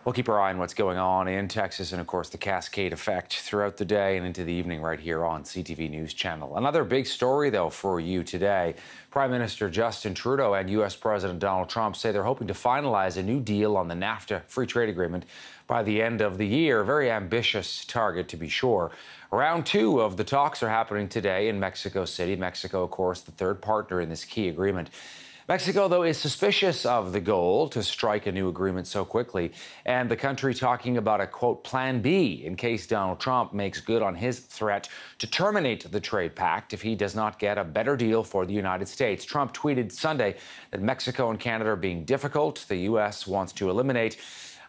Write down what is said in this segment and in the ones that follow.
We'll keep our eye on what's going on in Texas and, of course, the cascade effect throughout the day and into the evening right here on CTV News Channel. Another big story, though, for you today. Prime Minister Justin Trudeau and U.S. President Donald Trump say they're hoping to finalize a new deal on the NAFTA free trade agreement by the end of the year. A very ambitious target, to be sure. Round two of the talks are happening today in Mexico City. Mexico, of course, the third partner in this key agreement. Mexico, though, is suspicious of the goal to strike a new agreement so quickly, and the country talking about a, quote, plan B in case Donald Trump makes good on his threat to terminate the trade pact if he does not get a better deal for the United States. Trump tweeted Sunday that Mexico and Canada are being difficult. The U.S. wants to eliminate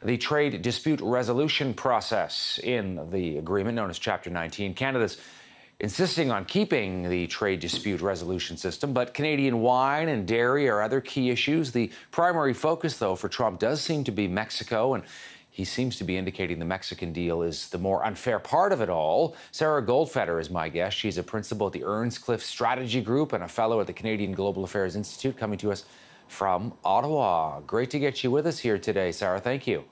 the trade dispute resolution process in the agreement known as Chapter 19. Canada's insisting on keeping the trade dispute resolution system, but Canadian wine and dairy are other key issues. The primary focus, though, for Trump does seem to be Mexico, and he seems to be indicating the Mexican deal is the more unfair part of it all. Sarah Goldfeder is my guest. She's a principal at the Earnscliffe Strategy Group and a fellow at the Canadian Global Affairs Institute, coming to us from Ottawa. Great to get you with us here today, Sarah. Thank you.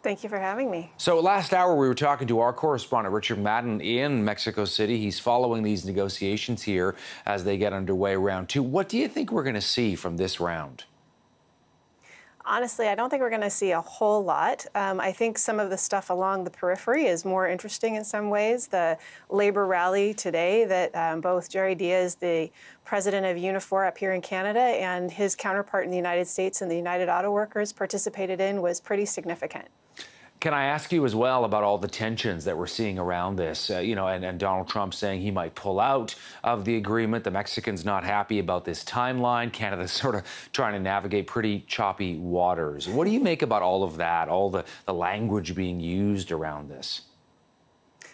Thank you for having me. So last hour, we were talking to our correspondent, Richard Madden, in Mexico City. He's following these negotiations here as they get underway round two. What do you think we're going to see from this round? Honestly, I don't think we're going to see a whole lot. I think some of the stuff along the periphery is more interesting in some ways. The labor rally today that both Jerry Diaz, the president of Unifor up here in Canada, and his counterpart in the United States and the United Auto Workers participated in was pretty significant. Can I ask you as well about all the tensions that we're seeing around this? And Donald Trump saying he might pull out of the agreement. The Mexicans not happy about this timeline. Canada's sort of trying to navigate pretty choppy waters. What do you make about all of that, all the language being used around this?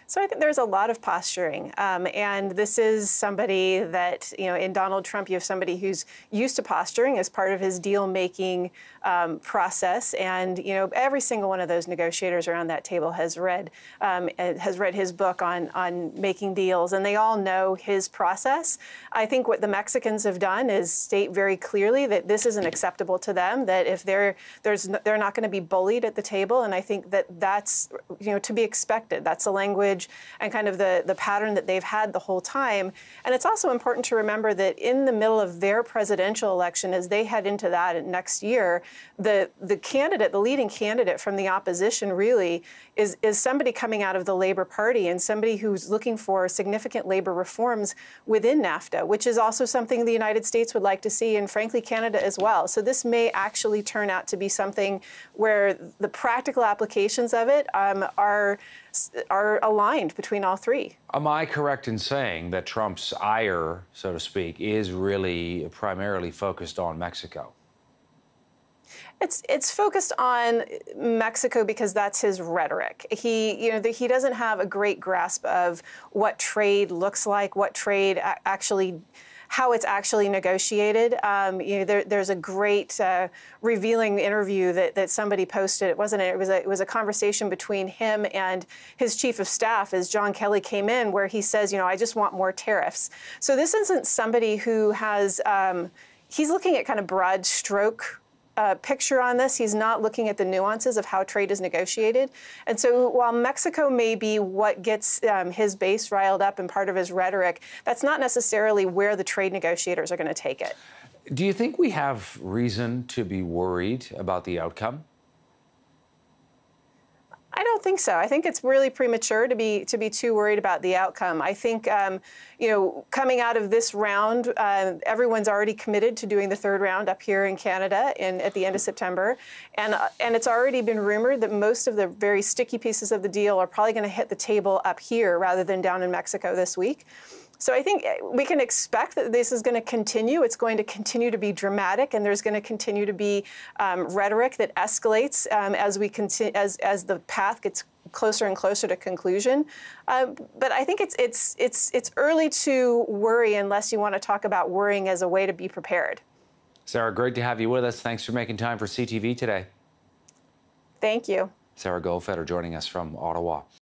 So I think there's a lot of posturing, and this is somebody that, in Donald Trump, you have somebody who's used to posturing as part of his deal-making process, and, every single one of those negotiators around that table has read his book on making deals, and they all know his process. I think what the Mexicans have done is state very clearly that this isn't acceptable to them, that if they're not going to be bullied at the table, and I think that's, to be expected. That's the language and kind of the pattern that they've had the whole time. And it's also important to remember that in the middle of their presidential election, as they head into that next year, the leading candidate from the opposition really is somebody coming out of the Labor Party and somebody who's looking for significant labor reforms within NAFTA, which is also something the United States would like to see, and frankly, Canada as well. So this may actually turn out to be something where the practical applications of it are aligned between all three. Am I correct in saying that Trump's ire, so to speak, is really primarily focused on Mexico? It's focused on Mexico because that's his rhetoric. He doesn't have a great grasp of what trade looks like, what trade actually, how it's actually negotiated. There's a great revealing interview that somebody posted. It was a conversation between him and his chief of staff as John Kelly came in, where he says, I just want more tariffs. So this isn't somebody who has. He's looking at kind of broad stroke picture on this. He's not looking at the nuances of how trade is negotiated. And so while Mexico may be what gets his base riled up and part of his rhetoric, that's not necessarily where the trade negotiators are going to take it. Do you think we have reason to be worried about the outcome? I don't think so. I think it's really premature to be too worried about the outcome. I think, coming out of this round, everyone's already committed to doing the third round up here in Canada at the end of September. And it's already been rumored that most of the very sticky pieces of the deal are probably going to hit the table up here rather than down in Mexico this week. So I think we can expect that this is going to continue. It's going to continue to be dramatic, and there's going to continue to be rhetoric that escalates as the path gets closer and closer to conclusion. But I think it's early to worry unless you want to talk about worrying as a way to be prepared. Sarah, great to have you with us. Thanks for making time for CTV today. Thank you. Sarah Goldfeder joining us from Ottawa.